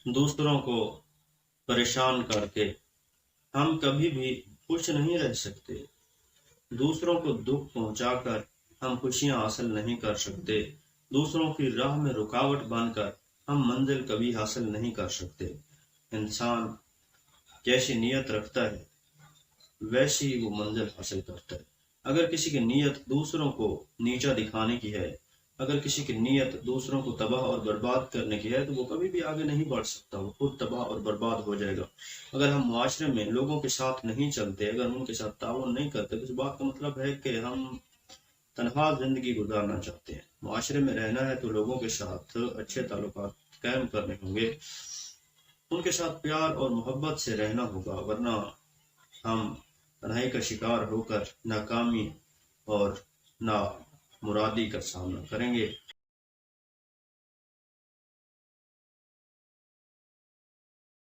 دوسروں کو پریشان کر کے ہم کبھی بھی خوش نہیں رہ سکتے۔ دوسروں کو دکھ پہنچا کر ہم خوشیاں حاصل نہیں کر سکتے۔ دوسروں کی راہ میں رکاوٹ بن کر ہم منزل کبھی حاصل نہیں کر سکتے۔ انسان جیسی نیت رکھتا ہے ویسی وہ منزل حاصل کرتا ہے۔ اگر کسی کی نیت دوسروں کو نیچا دکھانے کی ہے، اگر کسی کی نیت دوسروں کو تباہ اور برباد کرنے کی ہے، تو وہ کبھی بھی آگے نہیں بڑھ سکتا، وہ خود تباہ اور برباد ہو جائے گا۔ اگر ہم معاشرے میں لوگوں کے ساتھ نہیں چلتے، اگر ہم ان کے ساتھ تعاون نہیں کرتے، تو اس بات کا مطلب ہے کہ ہم تنہا زندگی گزارنا چاہتے ہیں۔ معاشرے میں رہنا ہے تو لوگوں کے ساتھ اچھے تعلقات قائم کرنے ہوں گے، ان کے ساتھ پیار اور محبت سے رہنا ہوگا، ورنہ ہم تنہائی کا شکار ہو کر ناکامی اور نامرادی کا سامنا کریں گے۔